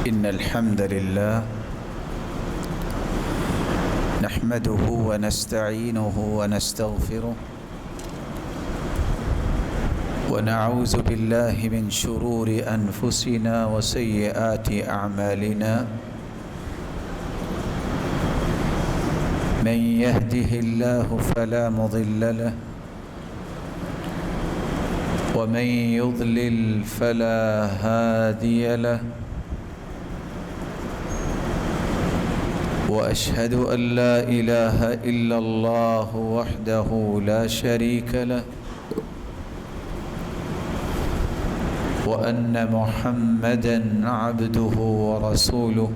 إن الحمد لله نحمده ونستعينه ونستغفره ونعوذ بالله من شرور أنفسنا وسيئات أعمالنا من يهده الله فلا مضل له ومن يضلل فلا هادي له وأشهد أن لا إله إلا الله وحده لا شريك له وأن محمدًا عبده ورسوله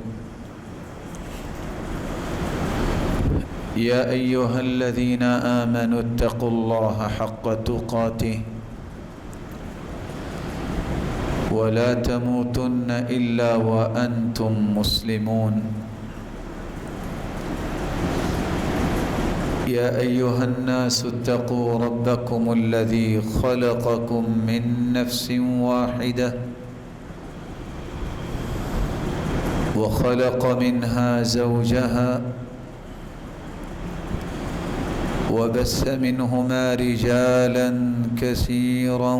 يا أيها الذين آمنوا اتقوا الله حق تقاته ولا تموتن إلا وأنتم مسلمون يا أيها الناس اتقوا ربكم الذي خلقكم من نفس واحدة وخلق منها زوجها وبث منهما رجالا كثيرا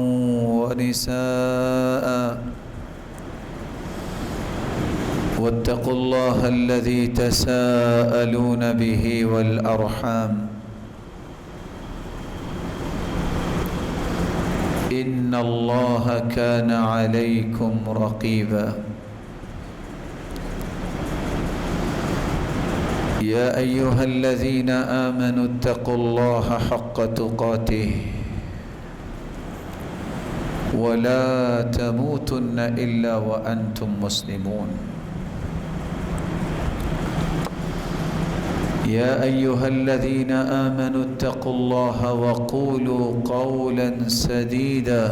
ونساء واتقوا الله الذي تساءلون به والأرحام إن الله كان عليكم رقيبا يا أيها الذين آمنوا اتقوا الله حق تقاته ولا تموتن إلا وأنتم مسلمون يا أيها الذين آمنوا اتقوا الله وقولوا قولا سديدا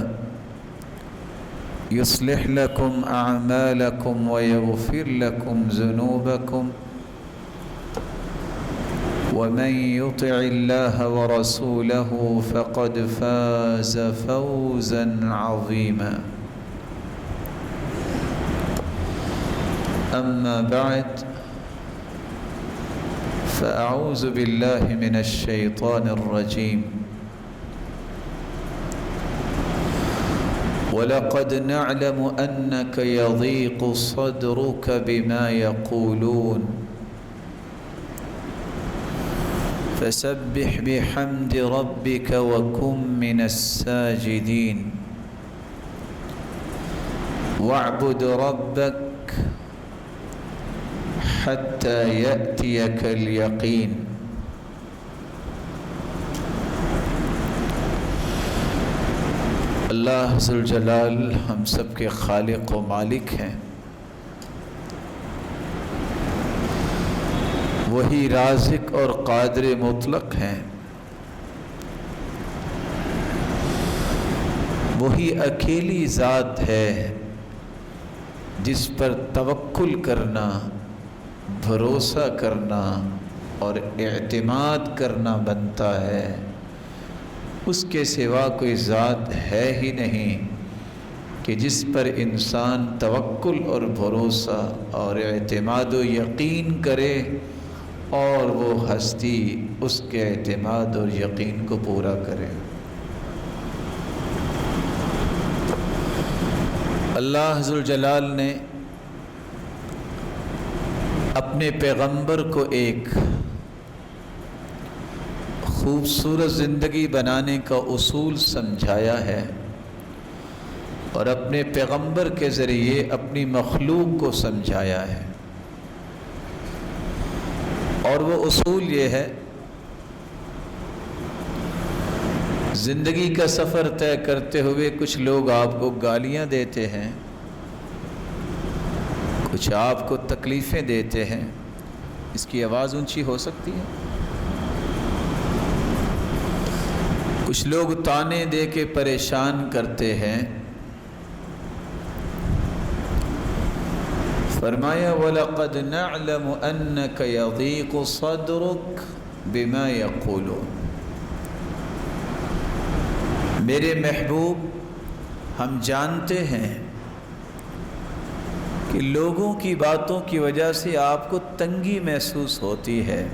يصلح لكم أعمالكم ويغفر لكم ذنوبكم ومن يطع الله ورسوله فقد فاز فوزا عظيما أما بعد فأعوذ بالله من الشيطان الرجيم ولقد نعلم أنك يضيق صدرك بما يقولون فسبح بحمد ربك وكن من الساجدين واعبد ربك حتى يأتيك اليقين اللہ ذوالجلال ہم سب کے خالق و مالک ہیں، وہی رازق اور قادر مطلق ہیں، وہی اکیلی ذات ہے جس پر توکل کرنا، بھروسہ کرنا اور اعتماد کرنا بنتا ہے۔ اس کے سوا کوئی ذات ہے ہی نہیں کہ جس پر انسان توکل اور بھروسہ اور اعتماد و یقین کرے اور وہ ہستی اس کے اعتماد اور یقین کو پورا کرے۔ اللہ ذوالجلال نے اپنے پیغمبر کو ایک خوبصورت زندگی بنانے کا اصول سمجھایا ہے اور اپنے پیغمبر کے ذریعے اپنی مخلوق کو سمجھایا ہے، اور وہ اصول یہ ہے، زندگی کا سفر طے کرتے ہوئے کچھ لوگ آپ کو گالیاں دیتے ہیں، کچھ آپ کو تکلیفیں دیتے ہیں، اس کی آواز اونچی ہو سکتی ہے۔ کچھ لوگ تانے دے کے پریشان کرتے ہیں، فرمایا وَلَقَدْ نَعْلَمُ أَنَّكَ يَضِيقُ صَدْرُكَ بِمَا يَقُولُونَ، میرے محبوب ہم جانتے ہیں کہ لوگوں کی باتوں کی وجہ سے آپ کو تنگی محسوس ہوتی ہے،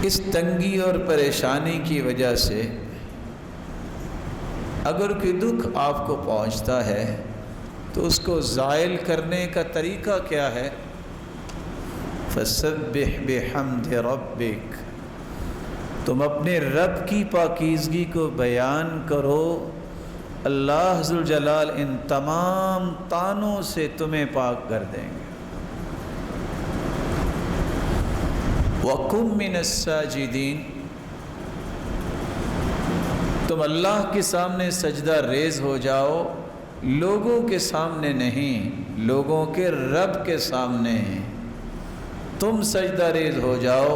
اس تنگی اور پریشانی کی وجہ سے اگر کوئی دکھ آپ کو پہنچتا ہے تو اس کو زائل کرنے کا طریقہ کیا ہے؟ فَسَبِّحْ بِحَمْدِ رَبِّكَ، تم اپنے رب کی پاکیزگی کو بیان کرو، اللہ ذوالجلال ان تمام طعنوں سے تمہیں پاک کر دیں گے۔ وَقُمْ مِنَ السَّاجِدِينَ، تم اللہ کے سامنے سجدہ ریز ہو جاؤ، لوگوں کے سامنے نہیں، لوگوں کے رب کے سامنے تم سجدہ ریز ہو جاؤ۔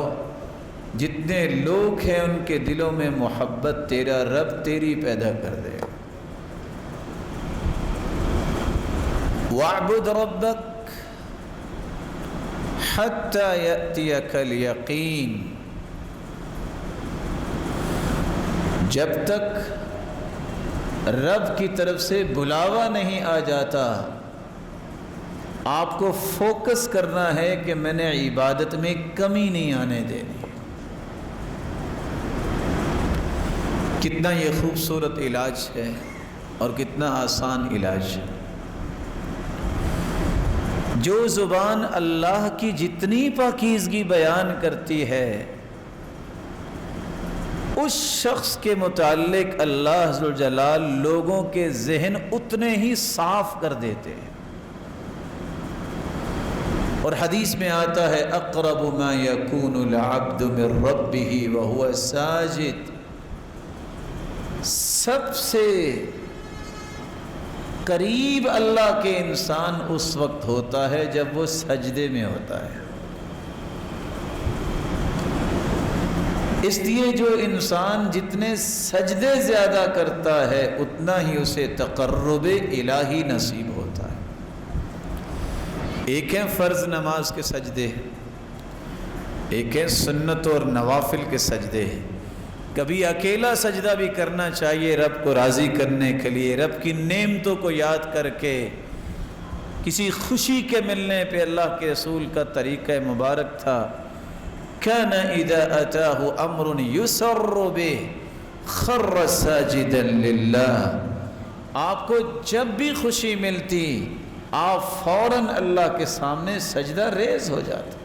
جتنے لوگ ہیں ان کے دلوں میں محبت تیرا رب تیری پیدا کر دے۔ وَاعْبُدْ رَبَّكَ حَتَّى يَأْتِيَكَ الْيَقِينُ، جب تک رب کی طرف سے بلاوا نہیں آ جاتا، آپ کو فوکس کرنا ہے کہ میں نے عبادت میں کمی نہیں آنے دینی۔ کتنا یہ خوبصورت علاج ہے اور کتنا آسان علاج ہے۔ جو زبان اللہ کی جتنی پاکیزگی بیان کرتی ہے، اس شخص کے متعلق اللہ ذوالجلال لوگوں کے ذہن اتنے ہی صاف کر دیتے ہیں۔ اور حدیث میں آتا ہے اقرب ما یکون العبد من ربہ وہو ساجد، سب سے قریب اللہ کے انسان اس وقت ہوتا ہے جب وہ سجدے میں ہوتا ہے۔ اس لیے جو انسان جتنے سجدے زیادہ کرتا ہے اتنا ہی اسے تقرب الہی نصیب ہوتا ہے۔ ایک ہے فرض نماز کے سجدے، ایک ہے سنت اور نوافل کے سجدے۔ کبھی اکیلا سجدہ بھی کرنا چاہیے رب کو راضی کرنے کے لیے، رب کی نعمتوں کو یاد کر کے۔ کسی خوشی کے ملنے پہ اللہ کے رسول کا طریقہ مبارک تھا، كان اذا اتاه امر يسر به خر ساجدا لله، آپ کو جب بھی خوشی ملتی آپ فوراً اللہ کے سامنے سجدہ ریز ہو جاتے۔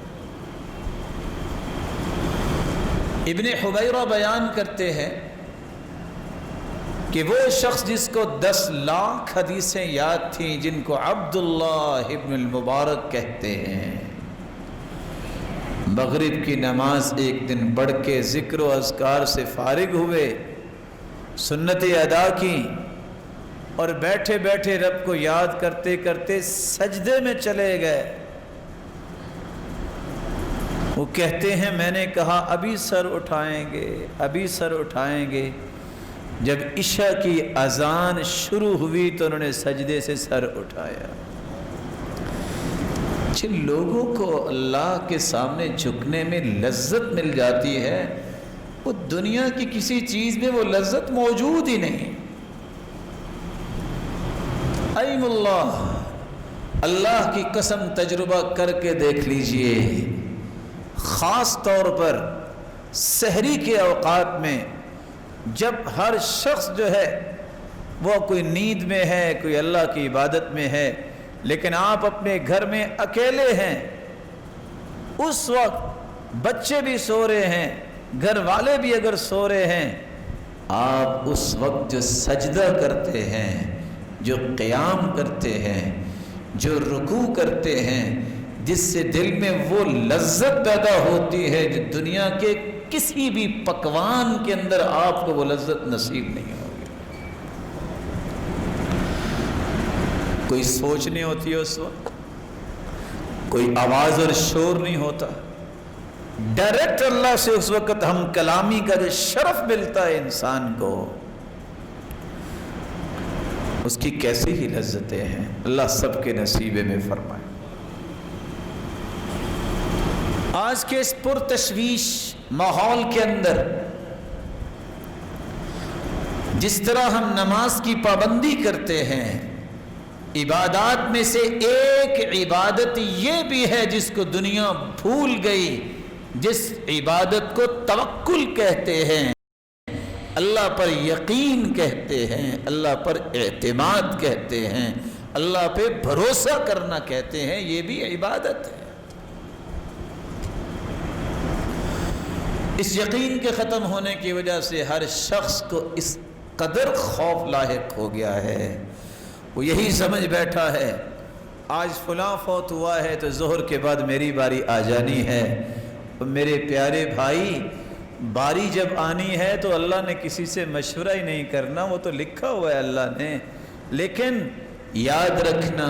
ابن حبیرہ بیان کرتے ہیں کہ وہ شخص جس کو 10 لاکھ حدیثیں یاد تھیں، جن کو عبداللہ ابن المبارک کہتے ہیں، مغرب کی نماز ایک دن پڑھ کے ذکر و اذکار سے فارغ ہوئے، سنتیں ادا کی اور بیٹھے بیٹھے رب کو یاد کرتے کرتے سجدے میں چلے گئے۔ وہ کہتے ہیں میں نے کہا ابھی سر اٹھائیں گے، ابھی سر اٹھائیں گے۔ جب عشاء کی اذان شروع ہوئی تو انہوں نے سجدے سے سر اٹھایا۔ جن لوگوں کو اللہ کے سامنے جھکنے میں لذت مل جاتی ہے، وہ دنیا کی کسی چیز میں وہ لذت موجود ہی نہیں۔ ایم اللہ کی قسم تجربہ کر کے دیکھ لیجئے، خاص طور پر سحری کے اوقات میں جب ہر شخص جو ہے وہ کوئی نیند میں ہے، کوئی اللہ کی عبادت میں ہے، لیکن آپ اپنے گھر میں اکیلے ہیں، اس وقت بچے بھی سو رہے ہیں، گھر والے بھی اگر سو رہے ہیں، آپ اس وقت جو سجدہ کرتے ہیں، جو قیام کرتے ہیں، جو رکوع کرتے ہیں، جس سے دل میں وہ لذت پیدا ہوتی ہے جو دنیا کے کسی بھی پکوان کے اندر آپ کو وہ لذت نصیب نہیں ہوگی۔ کوئی سوچ نہیں ہوتی ہے اس وقت، کوئی آواز اور شور نہیں ہوتا، ڈائریکٹ اللہ سے اس وقت ہم کلامی کا جو شرف ملتا ہے انسان کو، اس کی کیسی ہی لذتیں ہیں، اللہ سب کے نصیبے میں فرمائے۔ آج کے اس پرتشویش ماحول کے اندر جس طرح ہم نماز کی پابندی کرتے ہیں، عبادات میں سے ایک عبادت یہ بھی ہے جس کو دنیا بھول گئی، جس عبادت کو توکل کہتے ہیں، اللہ پر یقین کہتے ہیں، اللہ پر اعتماد کہتے ہیں، اللہ پہ بھروسہ کرنا کہتے ہیں، یہ بھی عبادت ہے۔ اس یقین کے ختم ہونے کی وجہ سے ہر شخص کو اس قدر خوف لاحق ہو گیا ہے، وہ یہی سمجھ بیٹھا ہے آج فلاں فوت ہوا ہے تو ظہر کے بعد میری باری آ جانی ہے۔ میرے پیارے بھائی، باری جب آنی ہے تو اللہ نے کسی سے مشورہ ہی نہیں کرنا، وہ تو لکھا ہوا ہے اللہ نے، لیکن یاد رکھنا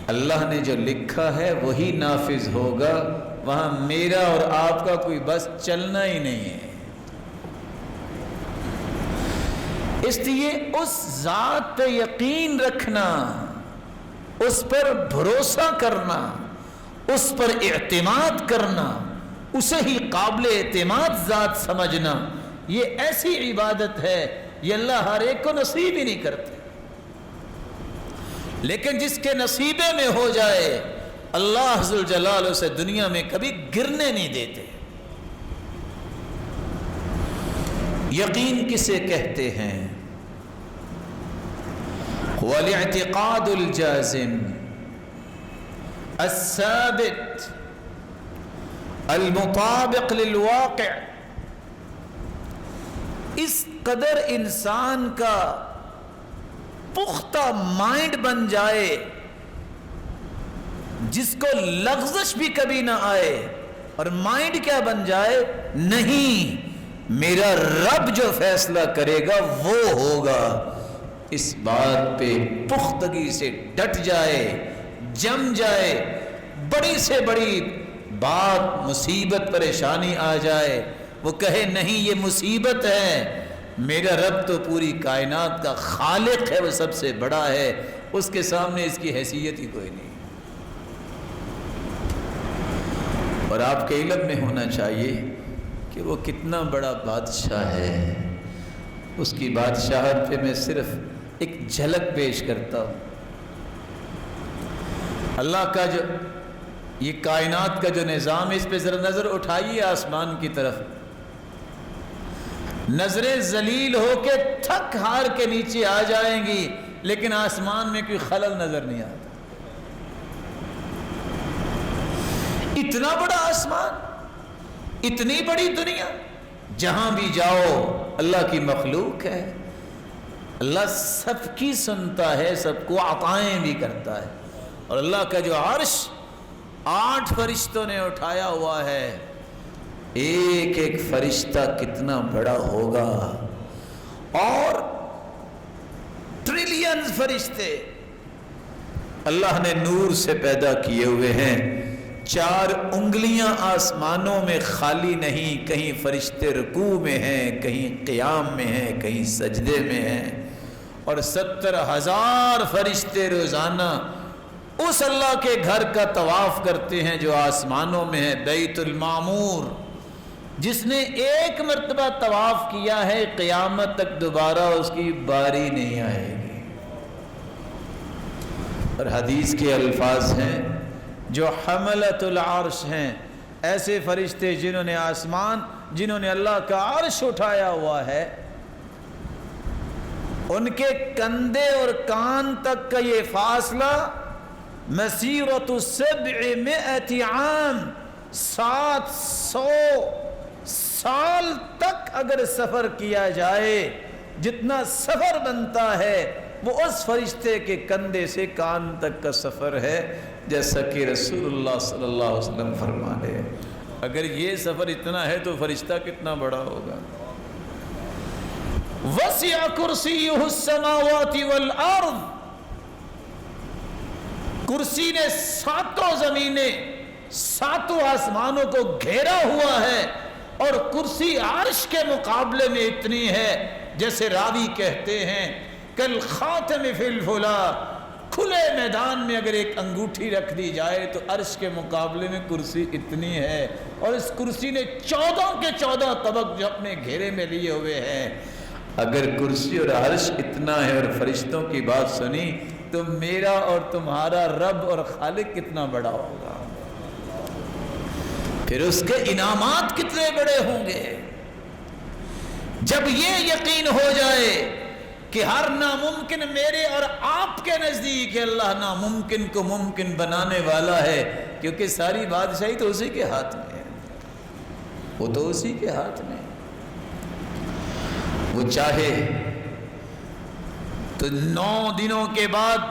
اللہ نے جو لکھا ہے وہی نافذ ہوگا، وہاں میرا اور آپ کا کوئی بس چلنا ہی نہیں ہے۔ اس لیے اس ذات پہ یقین رکھنا، اس پر بھروسہ کرنا، اس پر اعتماد کرنا، اسے ہی قابل اعتماد ذات سمجھنا، یہ ایسی عبادت ہے یہ اللہ ہر ایک کو نصیب ہی نہیں کرتے، لیکن جس کے نصیبے میں ہو جائے اللہ ذوالجلال اسے دنیا میں کبھی گرنے نہیں دیتے۔ یقین کسے کہتے ہیں؟ والاعتقاد الجازم الثابت المطابق للواقع۔ اس قدر انسان کا پختہ مائنڈ بن جائے جس کو لغزش بھی کبھی نہ آئے، اور مائنڈ کیا بن جائے؟ نہیں، میرا رب جو فیصلہ کرے گا وہ ہوگا۔ اس بات پہ پختگی سے ڈٹ جائے، جم جائے، بڑی سے بڑی بات مصیبت پریشانی آ جائے وہ کہے نہیں یہ مصیبت ہے، میرا رب تو پوری کائنات کا خالق ہے، وہ سب سے بڑا ہے، اس کے سامنے اس کی حیثیت ہی کوئی نہیں۔ اور آپ کے علم میں ہونا چاہیے کہ وہ کتنا بڑا بادشاہ ہے، اس کی بادشاہت پہ میں صرف ایک جھلک پیش کرتا ہوں۔ اللہ کا جو یہ کائنات کا جو نظام، اس پہ ذرا نظر اٹھائیے آسمان کی طرف، نظریں ذلیل ہو کے تھک ہار کے نیچے آ جائیں گی، لیکن آسمان میں کوئی خلل نظر نہیں آتا۔ اتنا بڑا آسمان، اتنی بڑی دنیا، جہاں بھی جاؤ اللہ کی مخلوق ہے، اللہ سب کی سنتا ہے، سب کو عطائیں بھی کرتا ہے، اور اللہ کا جو عرش 8 فرشتوں نے اٹھایا ہوا ہے، ایک ایک فرشتہ کتنا بڑا ہوگا، اور ٹریلینز فرشتے اللہ نے نور سے پیدا کیے ہوئے ہیں۔ 4 انگلیاں آسمانوں میں خالی نہیں، کہیں فرشتے رکوع میں ہیں، کہیں قیام میں ہیں، کہیں سجدے میں ہیں، اور 70,000 فرشتے روزانہ اس اللہ کے گھر کا طواف کرتے ہیں جو آسمانوں میں ہے، بیت المعمور۔ جس نے ایک مرتبہ طواف کیا ہے قیامت تک دوبارہ اس کی باری نہیں آئے گی۔ اور حدیث کے الفاظ ہیں جو حملۃ العرش ہیں، ایسے فرشتے جنہوں نے جنہوں نے اللہ کا عرش اٹھایا ہوا ہے، ان کے کندھے اور کان تک کا یہ فاصلہ مسیرۃ 700 عام، 700 سال تک اگر سفر کیا جائے، جتنا سفر بنتا ہے وہ اس فرشتے کے کندھے سے کان تک کا سفر ہے، جیسا کہ رسول اللہ صلی اللہ علیہ وسلم فرمانے۔ اگر یہ سفر اتنا ہے تو فرشتہ کتنا بڑا ہوگا۔ وسع کرسیہ السماوات والارض، کرسی نے 7 زمینیں 7 آسمانوں کو گھیرا ہوا ہے، اور کرسی عرش کے مقابلے میں اتنی ہے جیسے راوی کہتے ہیں کل خاتم فی الفلا، کھلے میدان میں اگر ایک انگوٹھی رکھ دی جائے تو عرش کے مقابلے میں کرسی اتنی ہے، اور اس کرسی نے 14 کے 14 طبق جو اپنے گھیرے میں لیے ہوئے ہیں۔ اگر کرسی اور عرش اتنا ہے اور فرشتوں کی بات سنی تو میرا اور تمہارا رب اور خالق کتنا بڑا ہوگا، پھر اس کے انعامات کتنے بڑے ہوں گے۔ جب یہ یقین ہو جائے کہ ہر ناممکن میرے اور آپ کے نزدیک ہے، اللہ ناممکن کو ممکن بنانے والا ہے، کیونکہ ساری بادشاہی تو اسی کے ہاتھ میں ہے، وہ تو اسی کے ہاتھ میں۔ وہ چاہے تو 9 دنوں کے بعد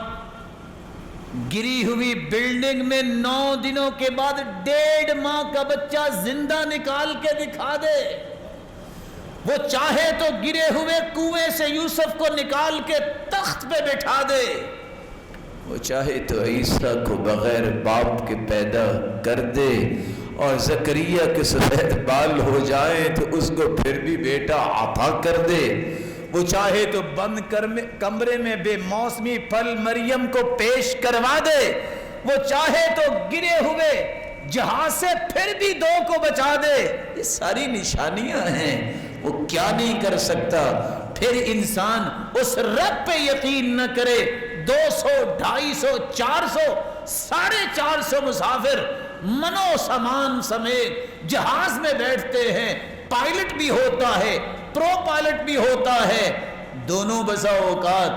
گری ہوئی بلڈنگ میں 9 دنوں کے بعد 1.5 ماہ کا بچہ زندہ نکال کے دکھا دے، وہ چاہے تو گرے ہوئے کنویں سے یوسف کو نکال کے تخت پہ بٹھا دے، وہ چاہے تو عیسیٰ کو بغیر باپ کے پیدا کر دے اور زکریا کے سفید بال ہو جائیں تو اس کو پھر بھی بیٹا عطا کر دے، وہ چاہے تو بند کمرے میں بے موسمی پھل مریم کو پیش کروا دے، وہ چاہے تو گرے ہوئے جہاز سے پھر بھی 2 کو بچا دے۔ یہ ساری نشانیاں ہیں، وہ کیا نہیں کر سکتا۔ پھر انسان اس رب پہ یقین نہ کرے۔ 200 250 400 450 مسافر منو سامان سمیت جہاز میں بیٹھتے ہیں، پائلٹ بھی ہوتا ہے، پرو پائلٹ بھی ہوتا ہے، دونوں بسا اوقات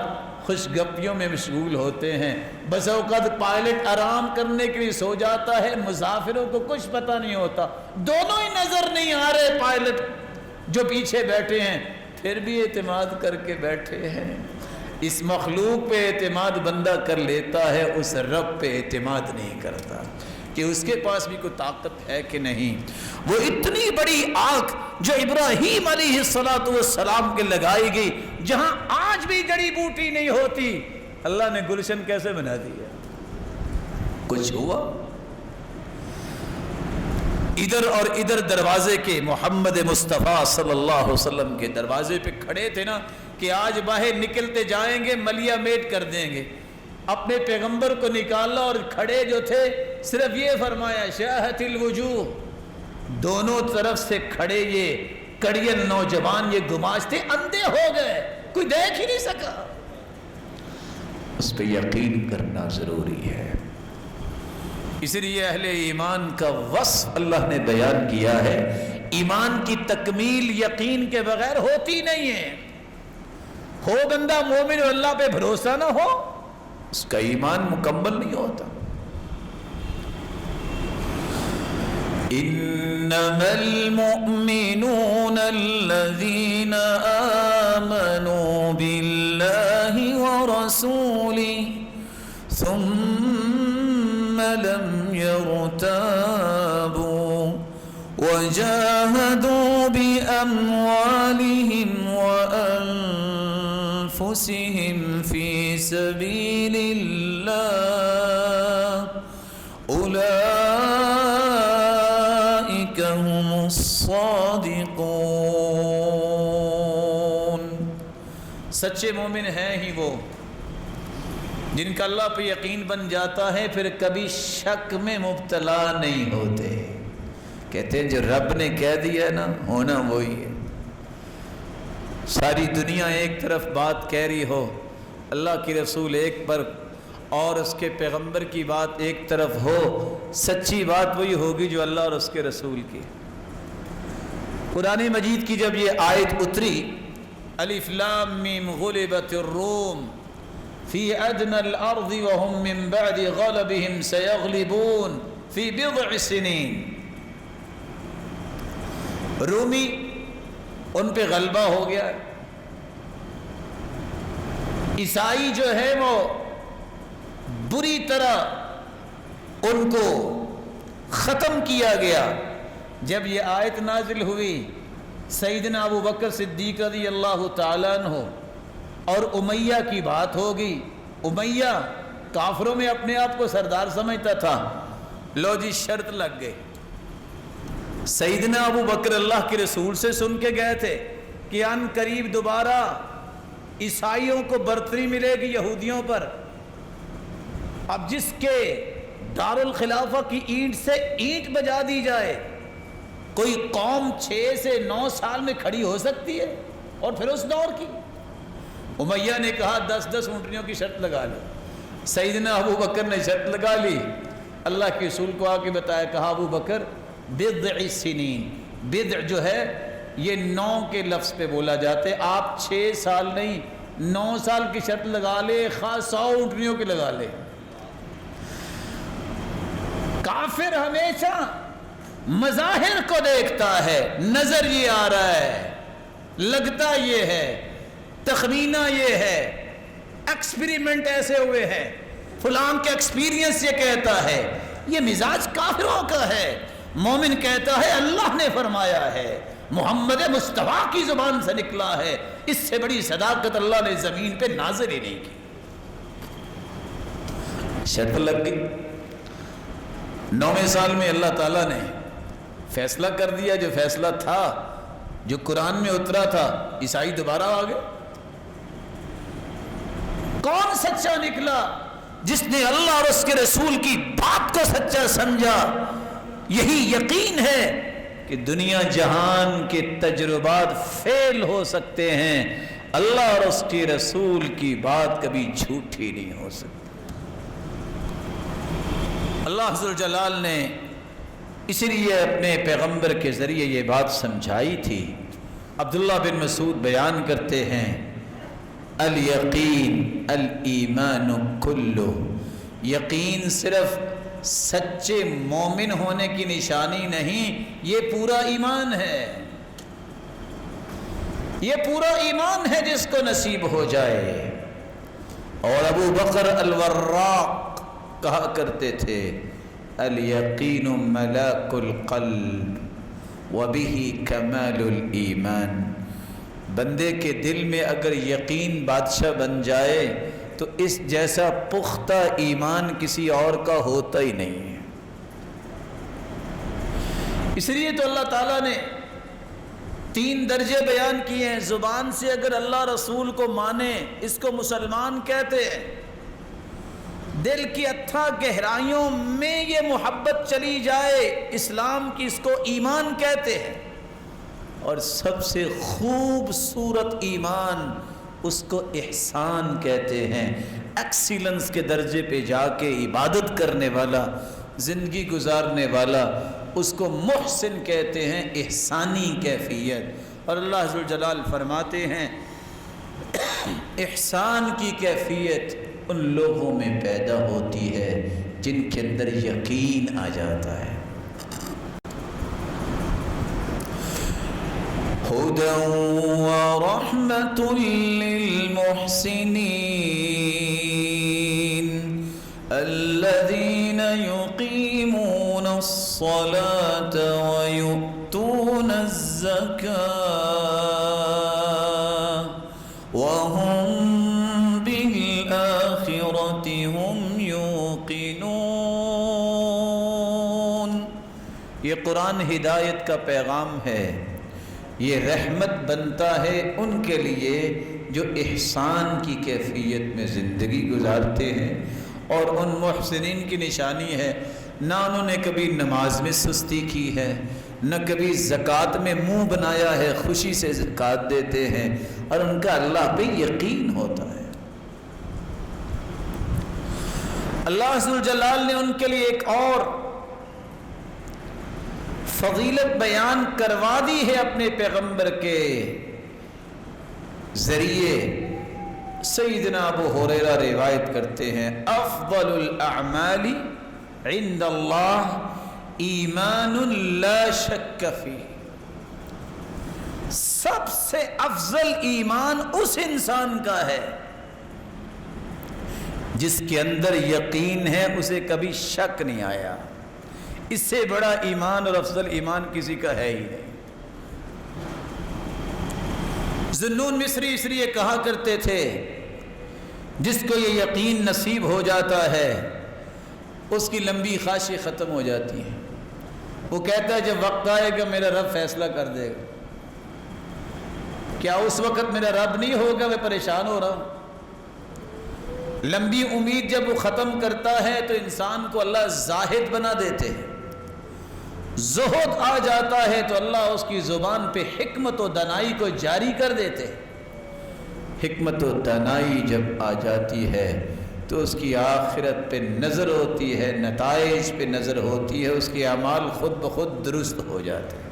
خوش گپیوں میں مشغول ہوتے ہیں، بسا اوقات پائلٹ آرام کرنے کے لیے سو جاتا ہے، مسافروں کو کچھ پتہ نہیں ہوتا، دونوں ہی نظر نہیں آ رہے پائلٹ جو پیچھے بیٹھے ہیں، پھر بھی اعتماد کر کے بیٹھے ہیں۔ اس مخلوق پہ اعتماد بندہ کر لیتا ہے، اس رب پہ اعتماد نہیں کرتا کہ اس کے پاس بھی کوئی طاقت ہے کہ نہیں۔ وہ اتنی بڑی آنکھ جو ابراہیم علیہ السلام کے لگائی گئی، جہاں آج بھی جڑی بوٹی نہیں ہوتی، اللہ نے گلشن کیسے بنا دیا؟ کچھ ہوا؟ ادھر اور ادھر دروازے کے محمد مصطفیٰ صلی اللہ علیہ وسلم کے دروازے پہ کھڑے تھے نا کہ آج باہر نکلتے جائیں گے ملیا میٹ کر دیں گے، اپنے پیغمبر کو نکالا اور کھڑے جو تھے صرف یہ فرمایا شاہت الوجوہ، دونوں طرف سے کھڑے یہ کڑیل نوجوان، یہ گماشتے اندھے ہو گئے، کوئی دیکھ ہی نہیں سکا۔ اس پہ یقین کرنا ضروری ہے۔ اس لیے اہل ایمان کا وصف اللہ نے بیان کیا ہے، ایمان کی تکمیل یقین کے بغیر ہوتی نہیں ہے۔ ہو بندہ مومن، اللہ پہ بھروسہ نہ ہو، اس کا ایمان مکمل نہیں ہوتا۔ انما المؤمنون الذين آمنوا بالله ورسوله ثم لم يرتابوا وجاهدوا بأموالهم وأنفسهم في سبيل الله أولئك هم الصادقون۔ سچے مومن ہیں ہی وہ جن کا اللہ پہ یقین بن جاتا ہے، پھر کبھی شک میں مبتلا نہیں ہوتے۔ کہتے ہیں جو رب نے کہہ دیا نا، ہونا وہی ہے۔ ساری دنیا ایک طرف بات کہہ رہی ہو، اللہ کی رسول ایک پر اور اس کے پیغمبر کی بات ایک طرف ہو، سچی بات وہی ہوگی جو اللہ اور اس کے رسول کی۔ قرآن مجید کی جب یہ آیت اتری، الف لام میم غلبت الروم فی ادنى الارض وهم من بعد غلبهم سيغلبون فی بضع سنین، رومی ان پہ غلبہ ہو گیا، عیسائی جو ہے وہ بری طرح ان کو ختم کیا گیا۔ جب یہ آیت نازل ہوئی، سیدنا ابو بکر صدیق رضی اللہ تعالیٰ عنہ اور امیہ کی بات ہوگی۔ امیہ کافروں میں اپنے آپ کو سردار سمجھتا تھا، لو جی شرط لگ گئی۔ سیدنا ابو بکر اللہ کے رسول سے سن کے گئے تھے کہ ان قریب دوبارہ عیسائیوں کو برتری ملے گی یہودیوں پر۔ اب جس کے دارالخلافہ کی اینٹ سے اینٹ بجا دی جائے، کوئی قوم 6 سے 9 سال میں کھڑی ہو سکتی ہے؟ اور پھر اس دور کی امیہ نے کہا 10 اونٹنیوں کی شرط لگا لی. سیدنا ابو بکر نے شرط لگا لی. اللہ کے رسول کو آ کے بتایا, کہا ابو بکر بضع سنین, بضع جو ہے یہ 9 کے لفظ پہ بولا جاتا ہے, آپ 6 سال نہیں 9 سال کی شرط لگا لے, خاص 100 اونٹنیوں کی لگا لے. کافر ہمیشہ مظاہر کو دیکھتا ہے, نظر یہ آ رہا ہے, لگتا یہ ہے, تخمینہ یہ ہے, ایکسپیریمنٹ ایسے ہوئے ہیں, فلان کے ایکسپیرینس یہ کہتا ہے. یہ مزاج کافروں کا ہے. مومن کہتا ہے اللہ نے فرمایا ہے, محمد مصطفیٰ کی زبان سے نکلا ہے, اس سے بڑی صداقت اللہ نے زمین پہ نازل ہی نہیں کی. شرط لگ گئی. 9ویں سال میں اللہ تعالیٰ نے فیصلہ کر دیا, جو فیصلہ تھا, جو قرآن میں اترا تھا. عیسائی دوبارہ آ گئے. کون سچا نکلا؟ جس نے اللہ اور اس کے رسول کی بات کو سچا سمجھا. یہی یقین ہے کہ دنیا جہان کے تجربات فیل ہو سکتے ہیں, اللہ اور اس کے رسول کی بات کبھی جھوٹی نہیں ہو سکتی. اللہ ذو الجلال نے اس لیے اپنے پیغمبر کے ذریعے یہ بات سمجھائی تھی. عبداللہ بن مسعود بیان کرتے ہیں, الیقین الایمان کلو, یقین صرف سچے مومن ہونے کی نشانی نہیں, یہ پورا ایمان ہے. یہ پورا ایمان ہے جس کو نصیب ہو جائے. اور ابو بکر الوراق کہا کرتے تھے, الیقین ملاک القلب وبہ کمال الایمان. بندے کے دل میں اگر یقین بادشاہ بن جائے تو اس جیسا پختہ ایمان کسی اور کا ہوتا ہی نہیں ہے. اس لیے تو اللہ تعالیٰ نے 3 درجے بیان کیے ہیں. زبان سے اگر اللہ رسول کو مانے اس کو مسلمان کہتے ہیں, دل کی اتھا گہرائیوں میں یہ محبت چلی جائے اسلام کی, اس کو ایمان کہتے ہیں. اور سب سے خوبصورت ایمان اس کو احسان کہتے ہیں. ایکسیلنس کے درجے پہ جا کے عبادت کرنے والا, زندگی گزارنے والا, اس کو محسن کہتے ہیں, احسانی کیفیت. اور اللہ ذو الجلال فرماتے ہیں احسان کی کیفیت ان لوگوں میں پیدا ہوتی ہے جن کے اندر یقین آ جاتا ہے. هدى ورحمة للمحسنين الذين يقيمون الصلاة ويؤتون الزكاة وهم بالآخرة هم يوقنون. یہ قرآن ہدایت کا پیغام ہے. یہ رحمت بنتا ہے ان کے لیے جو احسان کی کیفیت میں زندگی گزارتے ہیں. اور ان محسنین کی نشانی ہے, نہ انہوں نے کبھی نماز میں سستی کی ہے, نہ کبھی زکوٰۃ میں منہ بنایا ہے, خوشی سے زکوٰۃ دیتے ہیں, اور ان کا اللہ پہ یقین ہوتا ہے. اللہ ذو الجلال نے ان کے لیے ایک اور فضیلت بیان کروا دی ہے اپنے پیغمبر کے ذریعے. سیدنا ابو ہریرہ روایت کرتے ہیں, افضل الاعمال عند اللہ ایمان لا شک فیہ. سب سے افضل ایمان اس انسان کا ہے جس کے اندر یقین ہے, اسے کبھی شک نہیں آیا. اس سے بڑا ایمان اور افضل ایمان کسی کا ہے ہی نہیں. ذنون مصری اس لیے کہا کرتے تھے جس کو یہ یقین نصیب ہو جاتا ہے اس کی لمبی خواہشیں ختم ہو جاتی ہیں. وہ کہتا ہے جب وقت آئے گا میرا رب فیصلہ کر دے گا. کیا اس وقت میرا رب نہیں ہوگا, میں پریشان ہو رہا ہوں. لمبی امید جب وہ ختم کرتا ہے تو انسان کو اللہ زاہد بنا دیتے ہیں. زہد آ جاتا ہے تو اللہ اس کی زبان پہ حکمت و دانائی کو جاری کر دیتے. حکمت و دانائی جب آ جاتی ہے تو اس کی آخرت پہ نظر ہوتی ہے، نتائج پہ نظر ہوتی ہے، اس کے اعمال خود بخود درست ہو جاتے ہیں.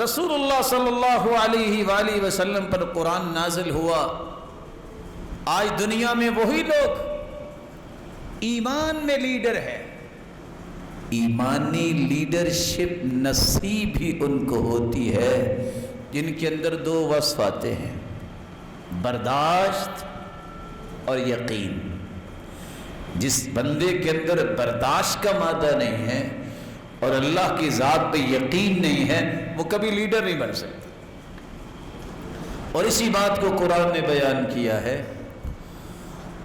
رسول اللہ صلی اللہ علیہ وآلہ وسلم پر قرآن نازل ہوا. آج دنیا میں وہی لوگ ایمان میں لیڈر ہے، ایمانی لیڈرشپ نصیب ہی ان کو ہوتی ہے جن کے اندر دو وصف آتے ہیں، برداشت اور یقین. جس بندے کے اندر برداشت کا مادہ نہیں ہے اور اللہ کی ذات پہ یقین نہیں ہے وہ کبھی لیڈر نہیں بن سکتا. اور اسی بات کو قرآن نے بیان کیا ہے،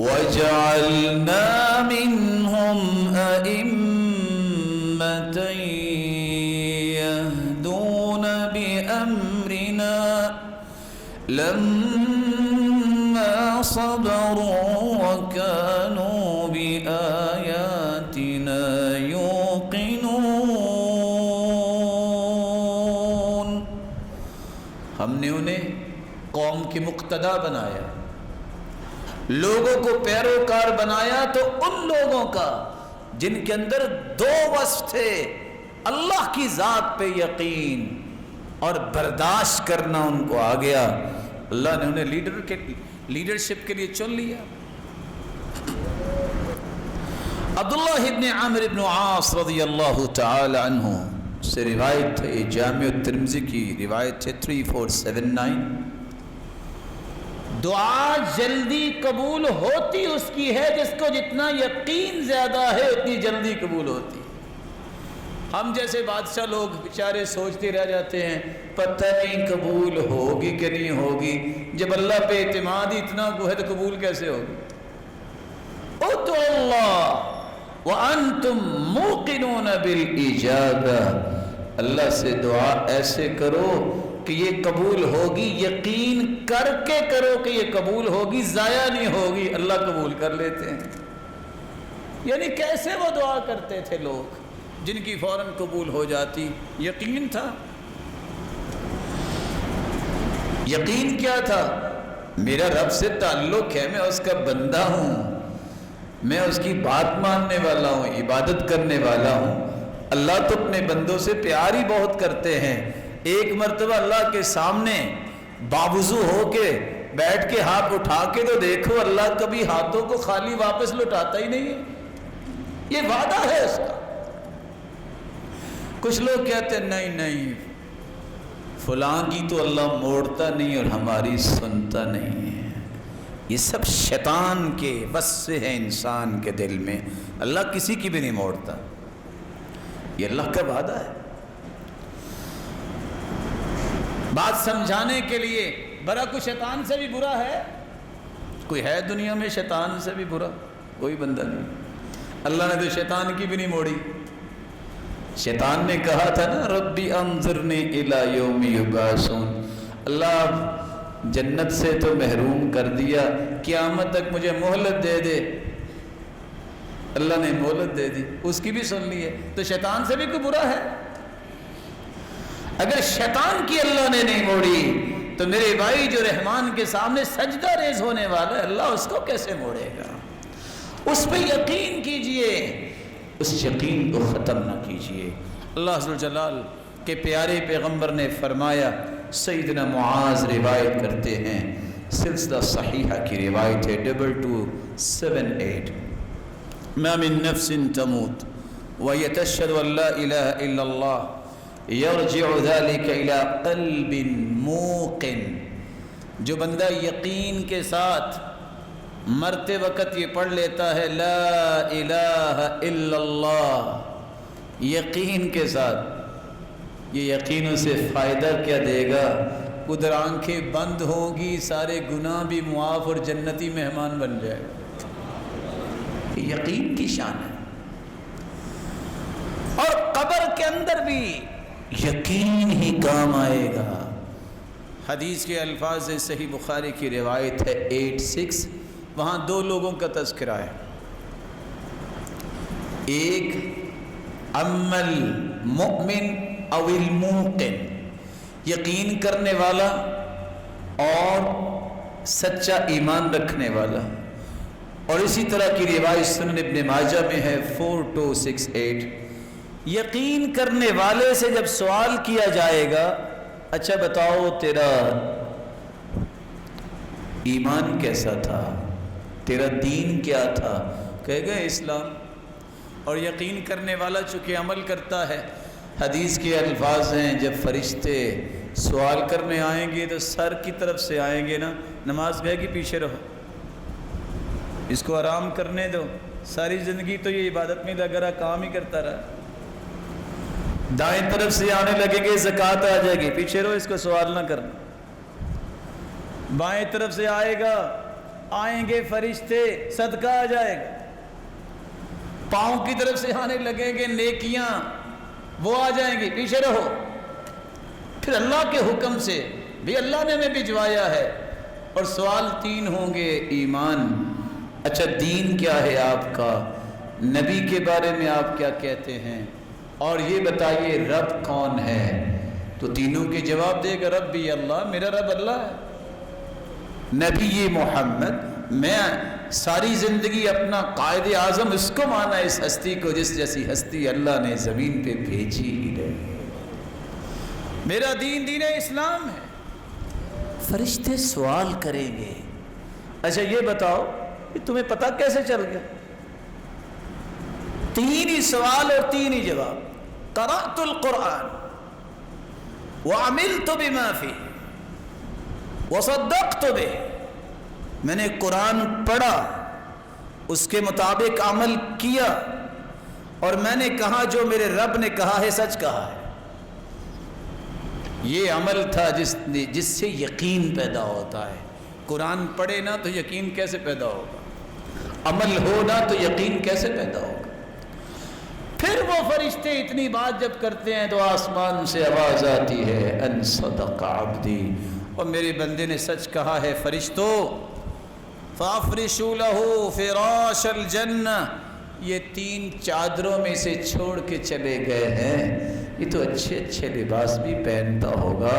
وَجَعَلْنَا مِنْهُمْ أَئِمَّةً يَهْدُونَ بِأَمْرِنَا لَمَّا صَبَرُوا وَكَانُوا بِآيَاتِنَا يُوقِنُونَ. ہم نے انہیں قوم کی مقتدا بنایا، لوگوں کو پیروکار بنایا تو ان لوگوں کا جن کے اندر دو وصف تھے، اللہ کی ذات پہ یقین اور برداشت کرنا ان کو آ گیا. اللہ نے انہیں لیڈرشپ کے لیے چن لیا. عبداللہ ابن عامر ابن عاص رضی اللہ تعالی عنہ سے روایت ہے، جامع الترمذی کی روایت ہے 3479. دعا جلدی قبول ہوتی اس کی ہے جس کو جتنا یقین زیادہ ہے اتنی جلدی قبول ہوتی. ہم جیسے بادشاہ لوگ بیچارے سوچتے رہ جاتے ہیں پتہ نہیں قبول ہوگی کہ نہیں ہوگی. جب اللہ پہ اعتماد ہی اتنا کو ہے تو قبول کیسے ہوگی؟ ادعوا اللہ وانتم موقنون بالاجابہ. اللہ سے دعا ایسے کرو کہ یہ قبول ہوگی، یقین کر کے کرو کہ یہ قبول ہوگی، ضائع نہیں ہوگی. اللہ قبول کر لیتے ہیں. یعنی کیسے وہ دعا کرتے تھے لوگ جن کی فوراً قبول ہو جاتی؟ یقین تھا. یقین کیا تھا؟ میرا رب سے تعلق ہے، میں اس کا بندہ ہوں، میں اس کی بات ماننے والا ہوں، عبادت کرنے والا ہوں. اللہ تو اپنے بندوں سے پیار ہی بہت کرتے ہیں. ایک مرتبہ اللہ کے سامنے باوضو ہو کے بیٹھ کے ہاتھ اٹھا کے تو دیکھو، اللہ کبھی ہاتھوں کو خالی واپس لوٹاتا ہی نہیں ہے. یہ وعدہ ہے اس کا. کچھ لوگ کہتے ہیں نہیں فلاں کی تو اللہ موڑتا نہیں اور ہماری سنتا نہیں ہے. یہ سب شیطان کے وسوسے ہیں انسان کے دل میں. اللہ کسی کی بھی نہیں موڑتا، یہ اللہ کا وعدہ ہے. بات سمجھانے کے لیے برا کوئی شیطان سے بھی برا ہے؟ کوئی ہے دنیا میں شیطان سے بھی برا؟ کوئی بندہ نہیں. اللہ نے تو شیطان کی بھی نہیں موڑی. شیطان نے کہا تھا نا ربی انظرنی الی یوم یبعثون، اللہ جنت سے تو محروم کر دیا، قیامت تک مجھے مہلت دے دے. اللہ نے مہلت دے دی، اس کی بھی سن لی ہے. تو شیطان سے بھی کوئی برا ہے؟ اگر شیطان کی اللہ نے نہیں موڑی تو میرے بھائی جو رحمان کے سامنے سجدہ ریز ہونے والا ہے، اللہ اس کو کیسے موڑے گا؟ اس پہ یقین کیجئے، اس یقین کو ختم نہ کیجئے. اللہ عز و جلال کے پیارے پیغمبر نے فرمایا، سیدنا معاذ روایت کرتے ہیں، سلسلہ صحیحہ کی روایت ہے 2278، ما من نفس تموت وهي تشهد ان لا اله الا الله یرجع ذلك الى قلب موقن. جو بندہ یقین کے ساتھ مرتے وقت یہ پڑھ لیتا ہے لا الہ الا اللہ، یقین کے ساتھ، یہ یقین اسے فائدہ کیا دے گا؟ ادھر آنکھیں بند ہوں گی، سارے گناہ بھی معاف اور جنتی مہمان بن جائے گا. یقین کی شان ہے. اور قبر کے اندر بھی یقین ہی کام آئے گا. حدیث کے الفاظ صحیح بخاری کی روایت ہے 86، وہاں دو لوگوں کا تذکرہ ہے. ایک اما المؤمن او الموقن، یقین کرنے والا اور سچا ایمان رکھنے والا. اور اسی طرح کی روایت سنن ابن ماجہ میں ہے 4268. یقین کرنے والے سے جب سوال کیا جائے گا اچھا بتاؤ تیرا ایمان کیسا تھا، تیرا دین کیا تھا، کہے گا اسلام. اور یقین کرنے والا چونکہ عمل کرتا ہے، حدیث کے الفاظ ہیں جب فرشتے سوال کرنے آئیں گے تو سر کی طرف سے آئیں گے نا، نماز گئے کہ پیچھے رہو، اس کو آرام کرنے دو، ساری زندگی تو یہ عبادت میں لگا رہا، کام ہی کرتا رہا. دائیں طرف سے آنے لگیں گے زکوٰۃ آ جائے گی، پیچھے رہو، اس کو سوال نہ کرنا. بائیں طرف سے آئیں گے فرشتے، صدقہ آ جائے گا. پاؤں کی طرف سے آنے لگیں گے نیکیاں، وہ آ جائیں گی، پیچھے رہو. پھر اللہ کے حکم سے بھی اللہ نے ہمیں بھجوایا ہے. اور سوال 3 ہوں گے، ایمان، اچھا دین کیا ہے آپ کا، نبی کے بارے میں آپ کیا کہتے ہیں، اور یہ بتائیے رب کون ہے. تو تینوں کے جواب دے گا ربی اللہ، میرا رب اللہ ہے. نبی محمد، میں ساری زندگی اپنا قائد اعظم اس کو مانا، اس ہستی کو جس جیسی ہستی اللہ نے زمین پہ بھیجی ہی رہی. میرا دین اسلام ہے. فرشتے سوال کریں گے اچھا یہ بتاؤ کہ تمہیں پتہ کیسے چل گیا. 3 ہی سوال اور 3 ہی جواب. قرأت القرآن وعملت بما فيه وصدقت به، میں نے قرآن پڑھا، اس کے مطابق عمل کیا، اور میں نے کہا جو میرے رب نے کہا ہے سچ کہا ہے. یہ عمل تھا جس سے یقین پیدا ہوتا ہے. قرآن پڑھے نا تو یقین کیسے پیدا ہوگا، عمل ہو نا تو یقین کیسے پیدا ہوگا. پھر وہ فرشتے اتنی بات جب کرتے ہیں تو آسمان سے آواز آتی ہے ان صدق عبدی، اور میرے بندے نے سچ کہا ہے. فرشتوں فافرشوا له فراش الجنہ، یہ 3 چادروں میں سے چھوڑ کے چلے گئے ہیں. یہ تو اچھے اچھے لباس بھی پہنتا ہوگا،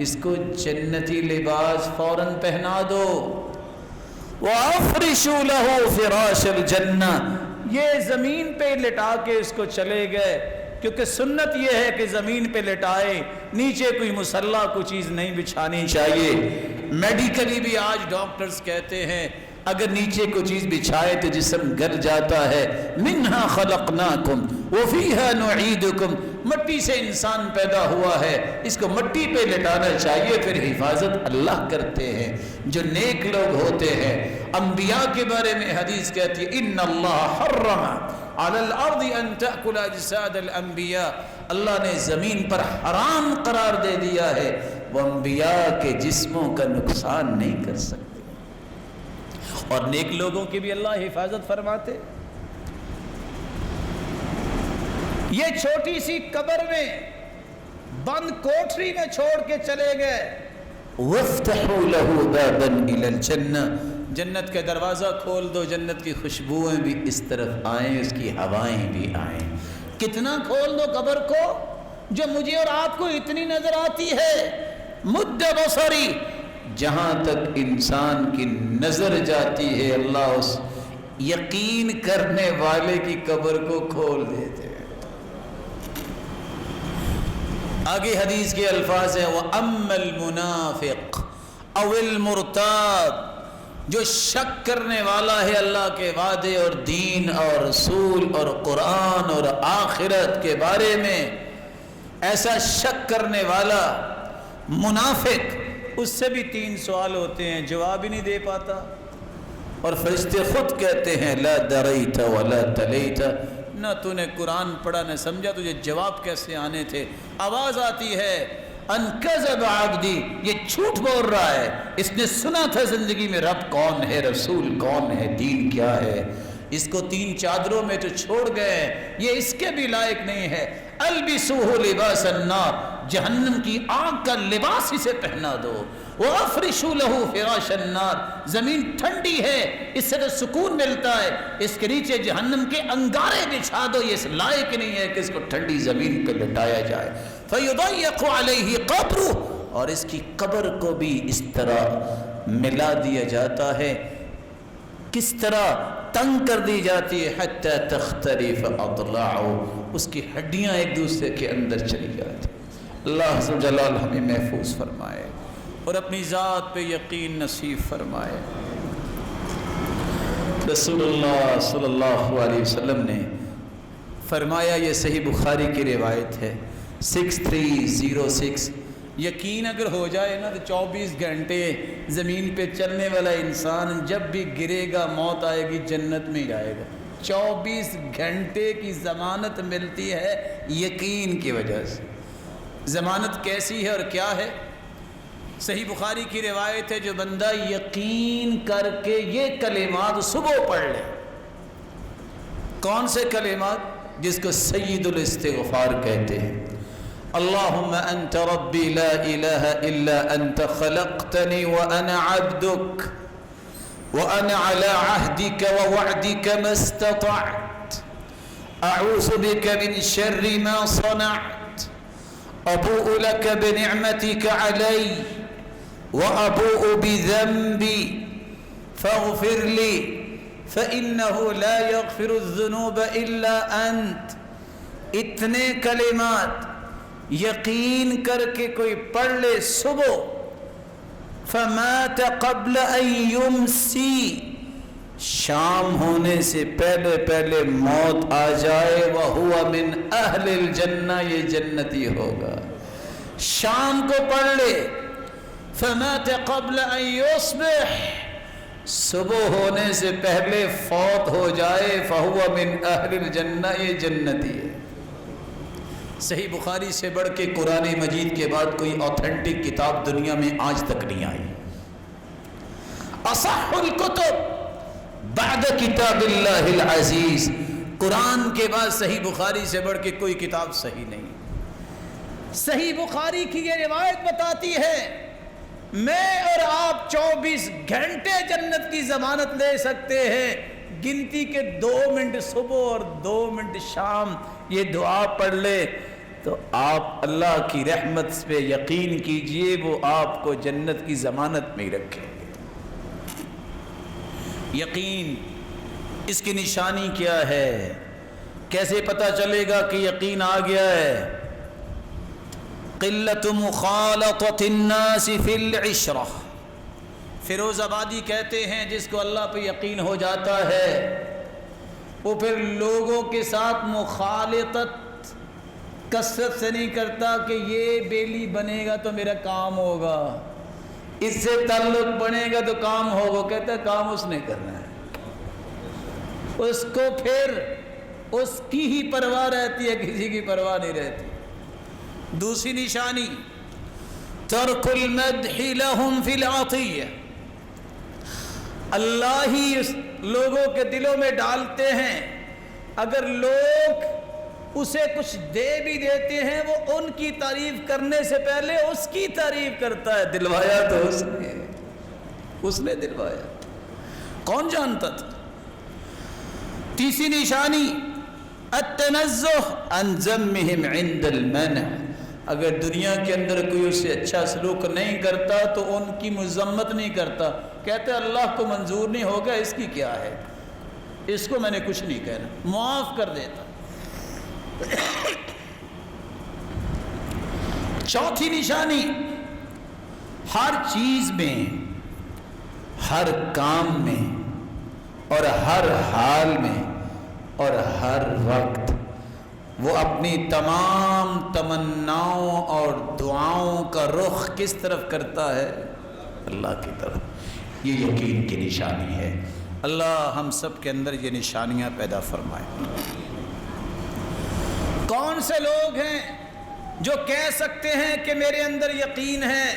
اس کو جنتی لباس فوراً پہنا دو. وافرشوا له فراش الجنہ، یہ زمین پہ لٹا کے اس کو چلے گئے، کیونکہ سنت یہ ہے کہ زمین پہ لٹائے، نیچے کوئی مسلح کوئی چیز نہیں بچھانی چاہیے. میڈیکلی بھی آج ڈاکٹرز کہتے ہیں اگر نیچے کوئی چیز بچھائے تو جسم گل جاتا ہے. منہا خلقناکم وفیہا نعیدکم، مٹی سے انسان پیدا ہوا ہے، اس کو مٹی پہ لٹانا چاہیے. پھر حفاظت اللہ کرتے ہیں جو نیک لوگ ہوتے ہیں. انبیاء کے بارے میں حدیث کہتی ہے ان اللہ حرم علی الارض ان تأکل اجساد الانبیاء، اللہ نے زمین پر حرام قرار دے دیا ہے وہ انبیاء کے جسموں کا نقصان نہیں کر سکتے. اور نیک لوگوں کی بھی اللہ حفاظت فرماتے. یہ چھوٹی سی قبر میں بند کوٹری میں چھوڑ کے چلے گئے. وَافْتَحُوا لَهُ بَابًا إِلَى الْجَنَّةِ، جنت کا دروازہ کھول دو، جنت کی خوشبوئیں بھی اس طرف آئیں، اس کی ہوائیں بھی آئیں. کتنا کھول دو قبر کو جو مجھے اور آپ کو اتنی نظر آتی ہے. مد بصری، جہاں تک انسان کی نظر جاتی ہے اللہ اس یقین کرنے والے کی قبر کو کھول دیتے ہیں. آگے حدیث کے الفاظ ہیں وَأَمَّا الْمُنَافِقُ أَوِ الْمُرْتَابُ، جو شک کرنے والا ہے اللہ کے وعدے اور دین اور رسول اور قرآن اور آخرت کے بارے میں، ایسا شک کرنے والا منافق، اس سے بھی 3 سوال ہوتے ہیں، جواب ہی نہیں دے پاتا. اور فرشتے خود کہتے ہیں لا دریت ولا تلیت، نہ تو نے قرآن پڑھا نہ سمجھا، تجھے جواب کیسے آنے تھے. آواز آتی ہے ان کذب عبدی، یہ جھوٹ بول رہا ہے، اس نے سنا تھا زندگی میں رب کون ہے، رسول کون ہے، دین کیا ہے. اس کو 3 چادروں میں تو چھوڑ گئے، یہ اس کے بھی لائق نہیں ہے. البسوہ لباس النار، جہنم کی آگ کا لباس اسے پہنا دو. وَأَفْرِشُوا لَهُ فِرَاشَ النَّارِ، زمین ٹھنڈی ہے، اس سے تو سکون ملتا ہے، اس کے نیچے جہنم کے انگارے بچھا دو، یہ اس لائق نہیں ہے کہ اس کو ٹھنڈی زمین پہ لٹایا جائے۔ فَيُضَيَّقُ عَلَيْهِ قَبْرُهُ، اور اس کی قبر کو بھی اس طرح ملا دیا جاتا ہے، کس طرح تنگ کر دی جاتی ہے، حتی تختلف اضلاعه، اس کی ہڈیاں ایک دوسرے کے اندر چلی جاتی۔ اللہ عز و جلال ہمیں محفوظ فرمائے اور اپنی ذات پہ یقین نصیب فرمائے۔ رسول اللہ صلی اللہ علیہ وسلم نے فرمایا، یہ صحیح بخاری کی روایت ہے 6306، یقین اگر ہو جائے نا تو 24 گھنٹے زمین پہ چلنے والا انسان جب بھی گرے گا موت آئے گی جنت میں جائے گا۔ 24 گھنٹے کی ضمانت ملتی ہے یقین کی وجہ سے۔ ضمانت کیسی ہے اور کیا ہے؟ صحیح بخاری کی روایت ہے، جو بندہ یقین کر کے یہ کلمات صبح پڑھ لے۔ کون سے کلمات؟ جس کو سید الاستغفار کہتے ہیں۔ اللہم انت ربی لا الہ الا انت خلقتنی وانا عبدک وانا علی عہدک ووعدک ما استطعت اعوذ بک من شر ما صنعت ابوء لك بنعمتك علی وابوء بذنبی فاغفر لی فإنه لا يغفر الذنوب الا انت۔ اتنے کلمات یقین کر کے کوئی پڑھ لے صبح، فمات قبل ان یمسی، شام ہونے سے پہلے پہلے موت آ جائے، وہو من اہل الجنہ، یہ جنتی ہوگا۔ شام کو پڑھ لے، فمات قبل ان یصبح، صبح ہونے سے پہلے فوت ہو جائے، فہو من اہل الجنہ، یہ جنتی ہے۔ صحیح بخاری سے بڑھ کے قرآن مجید کے بعد کوئی اوتھینٹک کتاب دنیا میں آج تک نہیں آئی۔ اصح الکتب بعد کتاب اللہ العزیز، قرآن کے بعد صحیح بخاری سے بڑھ کے کوئی کتاب صحیح نہیں۔ صحیح بخاری کی یہ روایت بتاتی ہے میں اور آپ 24 گھنٹے جنت کی ضمانت لے سکتے ہیں، گنتی کے 2 منٹ صبح اور 2 منٹ شام یہ دعا پڑھ لے تو آپ اللہ کی رحمت پہ یقین کیجئے، وہ آپ کو جنت کی ضمانت میں ہی رکھیں گے۔ یقین، اس کی نشانی کیا ہے؟ کیسے پتہ چلے گا کہ یقین آ گیا ہے؟ قلت مخالطۃ الناس فی العشرہ، فیروز آبادی کہتے ہیں جس کو اللہ پہ یقین ہو جاتا ہے وہ پھر لوگوں کے ساتھ مخالطت کثرت سے نہیں کرتا کہ یہ بیلی بنے گا تو میرا کام ہوگا، اس سے تعلق بنے گا تو کام ہوگا، کہتا ہے کام اس نے کرنا ہے، اس کو پھر اس کی ہی پرواہ رہتی ہے، کسی کی پرواہ نہیں رہتی۔ دوسری نشانی ترک المدح لهم فی العطیہ، اللہ ہی اس لوگوں کے دلوں میں ڈالتے ہیں، اگر لوگ اسے کچھ دے بھی دیتے ہیں وہ ان کی تعریف کرنے سے پہلے اس کی تعریف کرتا ہے۔ دلوایا تو اس نے دلوایا، کون جانتا تھا؟ تیسری نشانی التنزہ عن ذمہم عند المنع، اگر دنیا کے اندر کوئی اسے اچھا سلوک نہیں کرتا تو ان کی مذمت نہیں کرتا، کہتے اللہ کو منظور نہیں ہوگا، اس کی کیا ہے، اس کو میں نے کچھ نہیں کہنا، معاف کر دیتا۔ چوتھی نشانی ہر چیز میں، ہر کام میں اور ہر حال میں اور ہر وقت وہ اپنی تمام تمناؤں اور دعاؤں کا رخ کس طرف کرتا ہے؟ اللہ کی طرف۔ یہ یقین کی نشانی ہے۔ اللہ ہم سب کے اندر یہ نشانیاں پیدا فرمائے۔ کون سے لوگ ہیں جو کہہ سکتے ہیں کہ میرے اندر یقین ہے؟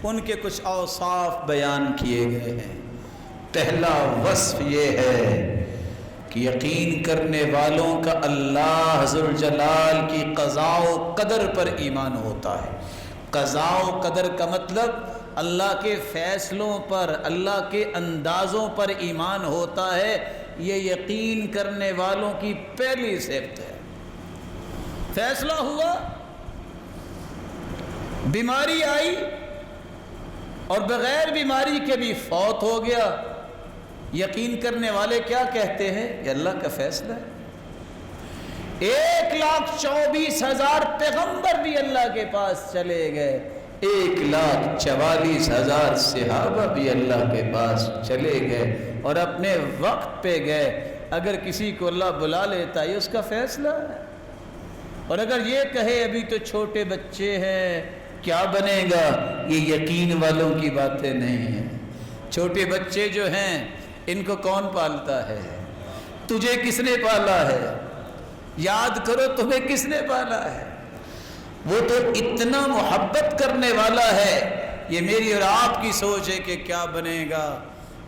ان کے کچھ اوصاف بیان کیے گئے ہیں۔ پہلا وصف یہ ہے کہ یقین کرنے والوں کا اللہ ذوالجلال کی قضاء و قدر پر ایمان ہوتا ہے۔ قضاء و قدر کا مطلب اللہ کے فیصلوں پر، اللہ کے اندازوں پر ایمان ہوتا ہے، یہ یقین کرنے والوں کی پہلی صفت ہے۔ فیصلہ ہوا، بیماری آئی اور بغیر بیماری کے بھی فوت ہو گیا، یقین کرنے والے کیا کہتے ہیں؟ یہ اللہ کا فیصلہ ہے۔ 1,24,000 پیغمبر بھی اللہ کے پاس چلے گئے، 1,44,000 صحابہ بھی اللہ کے پاس چلے گئے اور اپنے وقت پہ گئے۔ اگر کسی کو اللہ بلا لیتا ہے، یہ اس کا فیصلہ ہے۔ اور اگر یہ کہے ابھی تو چھوٹے بچے ہیں، کیا بنے گا، یہ یقین والوں کی باتیں نہیں ہیں۔ چھوٹے بچے جو ہیں ان کو کون پالتا ہے؟ تجھے کس نے پالا ہے؟ یاد کرو تمہیں کس نے پالا ہے؟ وہ تو اتنا محبت کرنے والا ہے۔ یہ میری اور آپ کی سوچ ہے کہ کیا بنے گا۔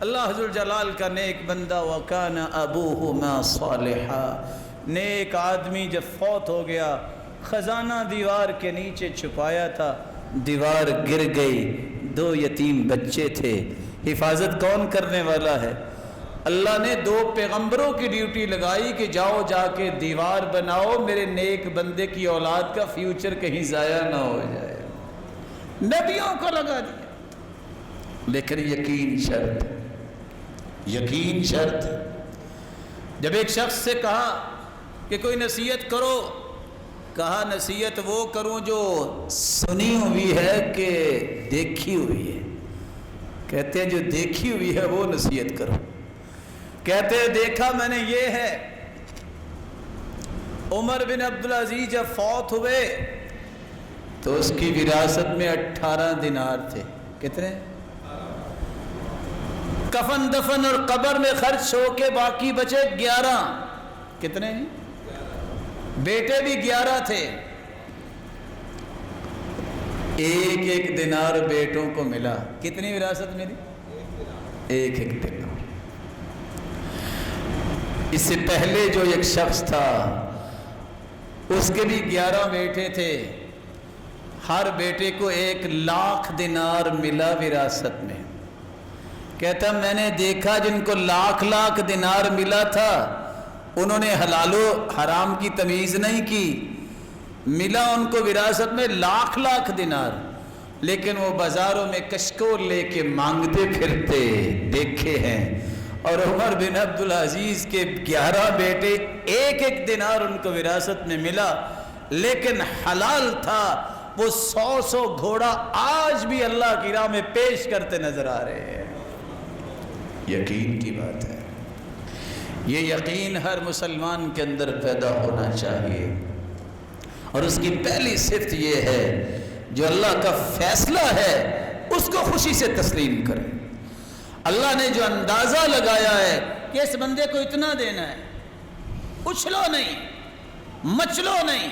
اللہ ذو الجلال کا نیک بندہ وَكَانَ أَبُوهُمَا صَالِحًا، نیک آدمی جب فوت ہو گیا، خزانہ دیوار کے نیچے چھپایا تھا، دیوار گر گئی، 2 یتیم بچے تھے، حفاظت کون کرنے والا ہے؟ اللہ نے 2 پیغمبروں کی ڈیوٹی لگائی کہ جاؤ جا کے دیوار بناؤ، میرے نیک بندے کی اولاد کا فیوچر کہیں ضائع نہ ہو جائے۔ نبیوں کو لگا دیا، لیکن یقین شرط، یقین شرط۔ جب ایک شخص سے کہا کہ کوئی نصیحت کرو، کہا نصیحت وہ کروں جو سنی ہوئی ہے کہ دیکھی ہوئی ہے؟ کہتے ہیں جو دیکھی ہوئی ہے وہ نصیحت کرو۔ کہتے ہیں دیکھا میں نے یہ ہے، عمر بن عبدالعزیز جب فوت ہوئے تو اس کی وراثت میں 18 دینار تھے۔ کتنے؟ کفن دفن اور قبر میں خرچ ہو کے باقی بچے 11۔ کتنے؟ بیٹے بھی 11 تھے۔ 1 دینار بیٹوں کو ملا۔ کتنی وراثت ملی؟ 1 دینار۔ اس سے پہلے جو ایک شخص تھا اس کے بھی 11 بیٹے تھے، ہر بیٹے کو 1,00,000 دینار ملا وراثت میں۔ کہتا میں نے دیکھا جن کو لاکھ دینار ملا تھا انہوں نے حلال و حرام کی تمیز نہیں کی، ملا ان کو وراثت میں لاکھ دینار، لیکن وہ بازاروں میں کشکول لے کے مانگتے پھرتے دیکھے ہیں۔ اور عمر بن عبدالعزیز کے 11 بیٹے 1 دینار ان کو وراثت میں ملا، لیکن حلال تھا۔ وہ 100 گھوڑا آج بھی اللہ کی راہ میں پیش کرتے نظر آ رہے ہیں۔ یقین کی بات ہے، یہ یقین ہر مسلمان کے اندر پیدا ہونا چاہیے، اور اس کی پہلی صفت یہ ہے جو اللہ کا فیصلہ ہے اس کو خوشی سے تسلیم کرے۔ اللہ نے جو اندازہ لگایا ہے کہ اس بندے کو اتنا دینا ہے، اچھلو نہیں، مچلو نہیں،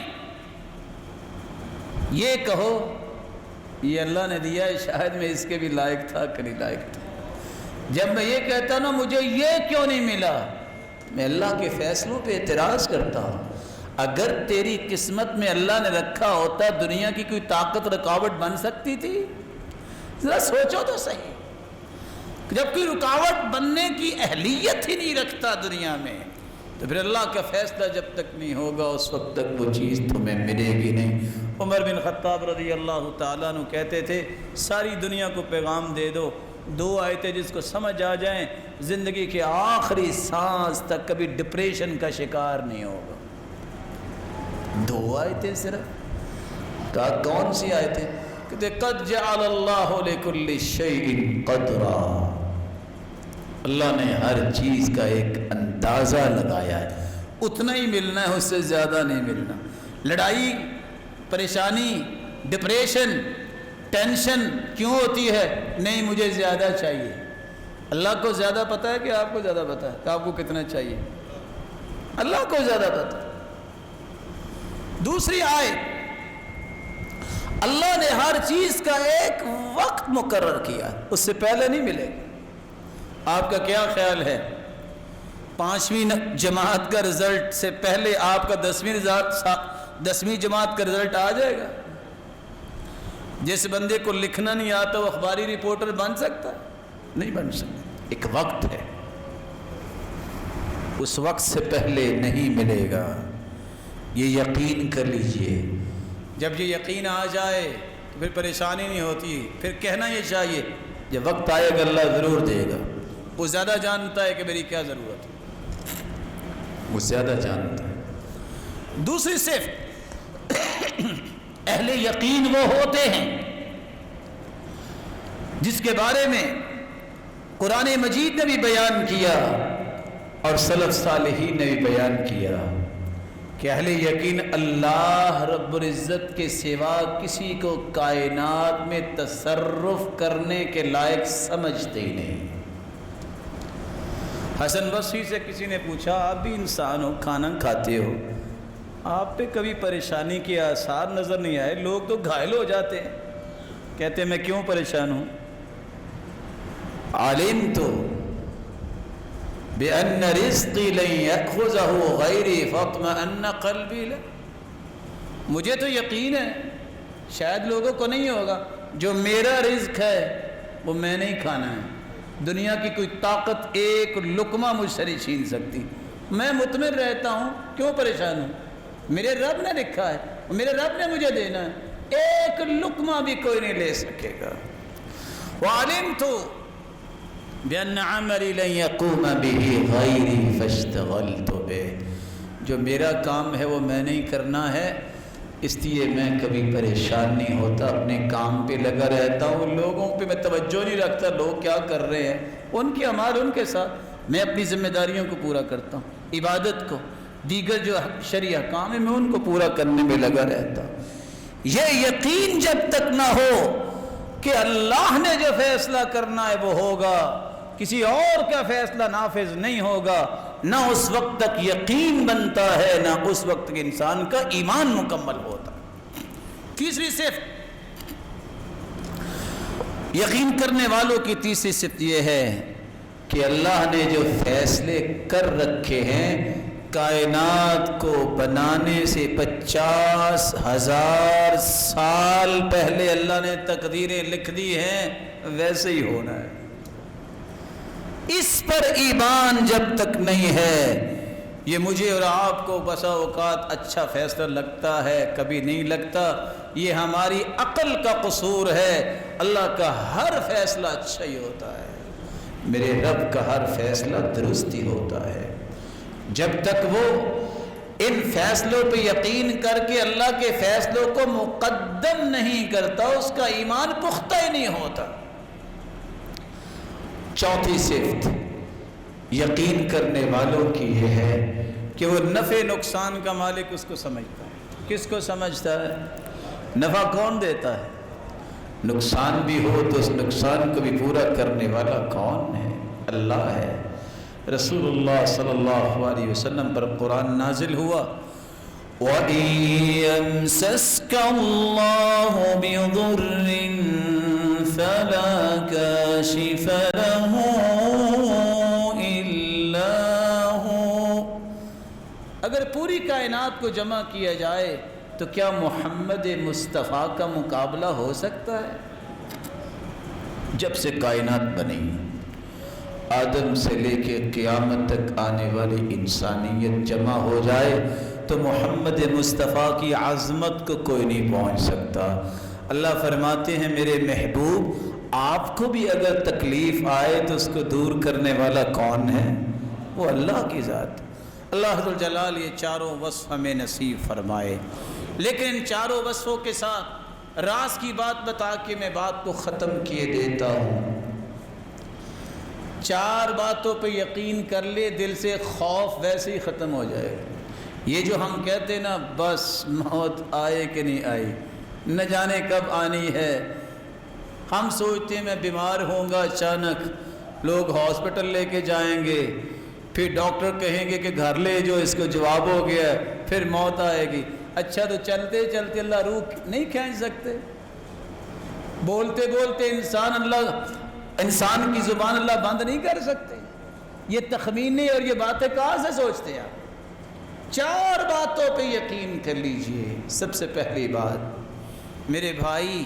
یہ کہو یہ اللہ نے دیا ہے، شاید میں اس کے بھی لائق تھا کہ نہیں لائق تھا۔ جب میں یہ کہتا نا مجھے یہ کیوں نہیں ملا، میں اللہ کے فیصلوں پہ اعتراض کرتا ہوں۔ اگر تیری قسمت میں اللہ نے رکھا ہوتا دنیا کی کوئی طاقت رکاوٹ بن سکتی تھی؟ ذرا سوچو تو صحیح۔ جب کوئی رکاوٹ بننے کی اہلیت ہی نہیں رکھتا دنیا میں، تو پھر اللہ کا فیصلہ جب تک نہیں ہوگا اس وقت تک وہ چیز تمہیں ملے گی نہیں۔ عمر بن خطاب رضی اللہ تعالیٰ عنہ کہتے تھے ساری دنیا کو پیغام دے دو، 2 آیتیں جس کو سمجھ آ جائیں زندگی کے آخری سانس تک کبھی ڈپریشن کا شکار نہیں ہوگا۔ 2 آیتیں صرف، کہا کون سی آیتیں؟ کہتے قد جعل اللہ لکل شیء قدرا، اللہ نے ہر چیز کا ایک اندازہ لگایا ہے، اتنا ہی ملنا ہے، اس سے زیادہ نہیں ملنا۔ لڑائی، پریشانی، ڈپریشن، ٹینشن کیوں ہوتی ہے؟ نہیں مجھے زیادہ چاہیے۔ اللہ کو زیادہ پتہ ہے کہ آپ کو زیادہ پتہ ہے کہ آپ کو کتنا چاہیے؟ اللہ کو زیادہ پتہ ہے۔ دوسری آیت، اللہ نے ہر چیز کا ایک وقت مقرر کیا، اس سے پہلے نہیں ملے گا۔ آپ کا کیا خیال ہے 5ویں جماعت کا رزلٹ سے پہلے آپ کا 10ویں جماعت کا رزلٹ آ جائے گا؟ جس بندے کو لکھنا نہیں آتا وہ اخباری رپورٹر بن سکتا ہے؟ نہیں بن سکتا۔ ایک وقت ہے، اس وقت سے پہلے نہیں ملے گا، یہ یقین کر لیجئے۔ جب یہ یقین آ جائے تو پھر پریشانی نہیں ہوتی، پھر کہنا یہ چاہیے جب وقت آئے گا اللہ ضرور دے گا۔ وہ زیادہ جانتا ہے کہ میری کیا ضرورت ہے، وہ زیادہ جانتا ہے۔ دوسری صفت، اہل یقین وہ ہوتے ہیں جس کے بارے میں قرآن مجید نے بھی بیان کیا اور سلف صالحین نے بھی بیان کیا کہ اہل یقین اللہ رب العزت کے سوا کسی کو کائنات میں تصرف کرنے کے لائق سمجھتے ہی نہیں۔ حسن بصری سے کسی نے پوچھا، آپ بھی انسان ہو، کھانا کھاتے ہو، آپ پہ کبھی پریشانی کے آثار نظر نہیں آئے؟ لوگ تو گھائل ہو جاتے ہیں۔ کہتے ہیں میں کیوں پریشان ہوں؟ علمت بأن رزقی لن یأخذہ غیری فاطمئن قلبی لہ، مجھے تو یقین ہے شاید لوگوں کو نہیں ہوگا، جو میرا رزق ہے وہ میں نہیں کھانا ہے، دنیا کی کوئی طاقت ایک لقمہ مجھ سے نہیں چھین سکتی، میں مطمئن رہتا ہوں، کیوں پریشان ہوں؟ میرے رب نے لکھا ہے، میرے رب نے مجھے دینا ہے، ایک لقمہ بھی کوئی نہیں لے سکے گا۔ وعلمت بأن عملی لن یقوم به غیری فاشتغلت به، جو میرا کام ہے وہ میں نہیں کرنا ہے، اس لیے میں کبھی پریشان نہیں ہوتا، اپنے کام پہ لگا رہتا ہوں، لوگوں پہ میں توجہ نہیں رکھتا لوگ کیا کر رہے ہیں، ان کے اعمال ان کے ساتھ، میں اپنی ذمہ داریوں کو پورا کرتا ہوں، عبادت کو، دیگر جو شرعی احکام ہیں میں ان کو پورا کرنے میں لگا رہتا ہوں۔ یہ یقین جب تک نہ ہو کہ اللہ نے جو فیصلہ کرنا ہے وہ ہوگا، کسی اور کا فیصلہ نافذ نہیں ہوگا، نہ اس وقت تک یقین بنتا ہے، نہ اس وقت تک انسان کا ایمان مکمل ہوتا ہے۔ تیسری صفت، یقین کرنے والوں کی تیسری صفت یہ ہے کہ اللہ نے جو فیصلے کر رکھے ہیں، کائنات کو بنانے سے 50,000 سال پہلے اللہ نے تقدیریں لکھ دی ہیں، ویسے ہی ہونا ہے۔ اس پر ایمان جب تک نہیں ہے، یہ مجھے اور آپ کو بسا اوقات اچھا فیصلہ لگتا ہے، کبھی نہیں لگتا، یہ ہماری عقل کا قصور ہے، اللہ کا ہر فیصلہ اچھا ہی ہوتا ہے، میرے رب کا ہر فیصلہ درست ہی ہوتا ہے۔ جب تک وہ ان فیصلوں پہ یقین کر کے اللہ کے فیصلوں کو مقدم نہیں کرتا، اس کا ایمان پختہ ہی نہیں ہوتا۔ چوتھی صفت یقین کرنے والوں کی یہ ہے کہ وہ نفع نقصان کا مالک اس کو سمجھتا ہے۔ کس کو سمجھتا ہے؟ نفع کون دیتا ہے؟ نقصان بھی ہو تو اس نقصان کو بھی پورا کرنے والا کون ہے؟ اللہ ہے۔ رسول اللہ صلی اللہ علیہ وسلم پر قرآن نازل ہوا، وَإِن يَمْسَسْكَ اللَّهُ بِضُرٍّ فَلَا كَاشِفَ لَهُ إِلَّا هُوَ، اگر پوری کائنات کو جمع کیا جائے تو کیا محمد مصطفیٰ کا مقابلہ ہو سکتا ہے؟ جب سے کائنات بنی، آدم سے لے کے قیامت تک آنے والی انسانیت جمع ہو جائے تو محمد مصطفیٰ کی عظمت کو کوئی نہیں پہنچ سکتا۔ اللہ فرماتے ہیں میرے محبوب آپ کو بھی اگر تکلیف آئے تو اس کو دور کرنے والا کون ہے؟ وہ اللہ کی ذات۔ اللہ ذو الجلال یہ چاروں وصف ہمیں نصیب فرمائے۔ لیکن ان چاروں وصفوں کے ساتھ راز کی بات بتا کے میں بات کو ختم کیے دیتا ہوں۔ چار باتوں پہ یقین کر لے، دل سے خوف ویسے ہی ختم ہو جائے گا۔ یہ جو ہم کہتے ہیں نا بس موت آئے کہ نہیں آئی، نہ جانے کب آنی ہے، ہم سوچتے ہیں میں بیمار ہوں گا، اچانک لوگ ہاسپٹل لے کے جائیں گے، پھر ڈاکٹر کہیں گے کہ گھر لے جو اس کو جواب ہو گیا، پھر موت آئے گی۔ اچھا تو چلتے چلتے اللہ روح نہیں کھینچ سکتے؟ بولتے بولتے انسان کی زبان اللہ بند نہیں کر سکتے؟ یہ تخمینے اور یہ باتیں کہاں سے سوچتے ہیں آپ؟ چار باتوں پہ یقین کر لیجئے۔ سب سے پہلی بات میرے بھائی،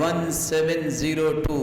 1702।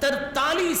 43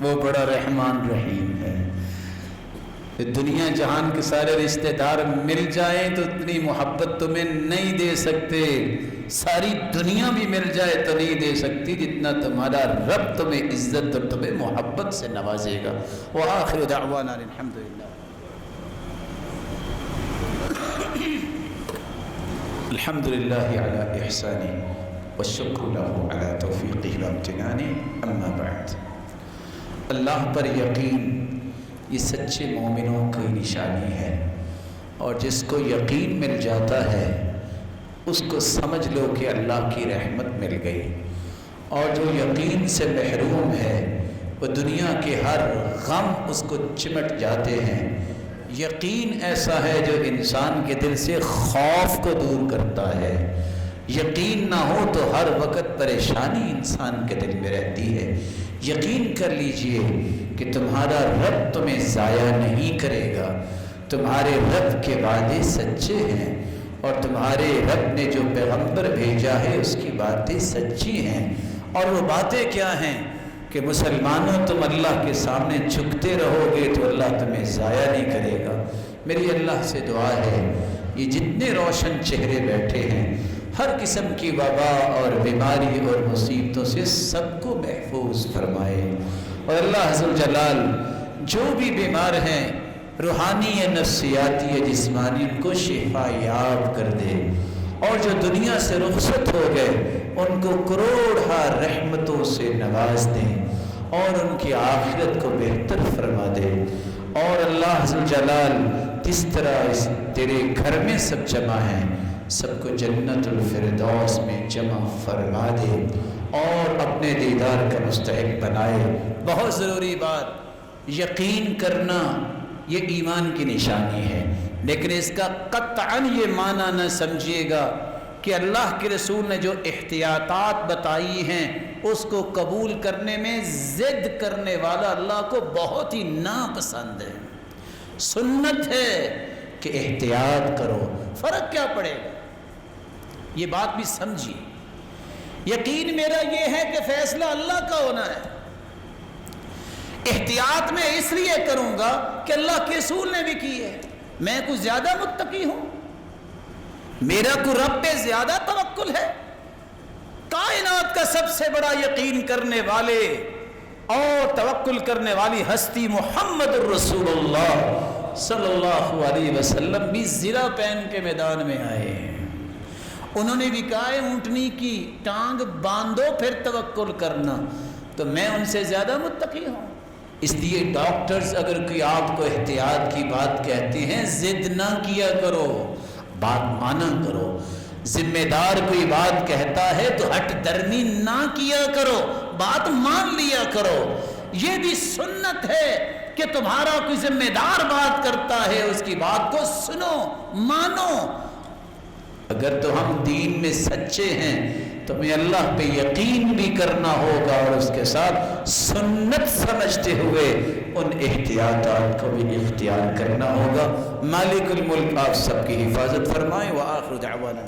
وہ بڑا رحمان رحیم ہے. دنیا جہان کے سارے رشتہ دار مل جائیں تو اتنی محبت تمہیں نہیں دے سکتے، ساری دنیا بھی مل جائے تو نہیں دے سکتی جتنا تمہارا رب تمہیں عزت اور تمہیں محبت سے نوازے گا. وآخر دعوانا الحمدللہ. الحمدللہ علی احسانی والشکر لہ علی توفیقہ وامتنانی. اما بعد، اللہ پر یقین یہ سچے مومنوں کی نشانی ہے، اور جس کو یقین مل جاتا ہے اس کو سمجھ لو کہ اللہ کی رحمت مل گئی. اور جو یقین سے محروم ہے وہ دنیا کے ہر غم اس کو چمٹ جاتے ہیں. یقین ایسا ہے جو انسان کے دل سے خوف کو دور کرتا ہے. یقین نہ ہو تو ہر وقت پریشانی انسان کے دل میں رہتی ہے. یقین کر لیجئے کہ تمہارا رب تمہیں ضائع نہیں کرے گا. تمہارے رب کے وعدے سچے ہیں، اور تمہارے رب نے جو پیغمبر بھیجا ہے اس کی باتیں سچی ہیں. اور وہ باتیں کیا ہیں کہ مسلمانوں تم اللہ کے سامنے جھکتے رہو گے تو اللہ تمہیں ضائع نہیں کرے گا. میری اللہ سے دعا ہے یہ جتنے روشن چہرے بیٹھے ہیں ہر قسم کی وبا اور بیماری اور مصیبتوں سے سب کو محفوظ فرمائے. اور اللہ عز و جلال جو بھی بیمار ہیں روحانی یا نفسیاتی یا جسمانی ان کو شفا یاب کر دے. اور جو دنیا سے رخصت ہو گئے ان کو کروڑہا رحمتوں سے نواز دیں اور ان کی آخرت کو بہتر فرما دے. اور اللہ عز و جلال جس طرح اس تیرے گھر میں سب جمع ہیں سب کو جنت الفردوس میں جمع فرما دے اور اپنے دیدار کا مستحق بنائے. بہت ضروری بات، یقین کرنا یہ ایمان کی نشانی ہے، لیکن اس کا قطعاً یہ معنی نہ سمجھیے گا کہ اللہ کے رسول نے جو احتیاطات بتائی ہیں اس کو قبول کرنے میں ضد کرنے والا اللہ کو بہت ہی ناپسند ہے. سنت ہے کہ احتیاط کرو، فرق کیا پڑے گا؟ یہ بات بھی سمجھیے. یقین میرا یہ ہے کہ فیصلہ اللہ کا ہونا ہے. احتیاط میں اس لیے کروں گا کہ اللہ کے رسول نے بھی کی ہے. میں کچھ زیادہ متقی ہوں، میرا کو رب پہ زیادہ توکل ہے. کائنات کا سب سے بڑا یقین کرنے والے اور توکل کرنے والی ہستی محمد الرسول اللہ صلی اللہ علیہ وسلم بھی زرہ پہن کے میدان میں آئے ہیں. انہوں نے بھی کہا ہے اونٹنی کی ٹانگ باندھو پھر توکل کرنا. تو میں ان سے زیادہ متقی ہوں. اس لیے ڈاکٹرز اگر کوئی آپ کو احتیاط کی بات کہتے ہیں ضد نہ کیا کرو، بات مانا کرو. ذمہ دار کوئی بات کہتا ہے تو ہٹ درمی نہ کیا کرو، بات مان لیا کرو. یہ بھی سنت ہے کہ تمہارا کوئی ذمہ دار بات کرتا ہے اس کی بات کو سنو، مانو. اگر تو ہم دین میں سچے ہیں تو ہمیں اللہ پہ یقین بھی کرنا ہوگا اور اس کے ساتھ سنت سمجھتے ہوئے ان احتیاطات کو بھی اختیار کرنا ہوگا. مالک الملک آپ سب کی حفاظت فرمائے. وآخر دعوانا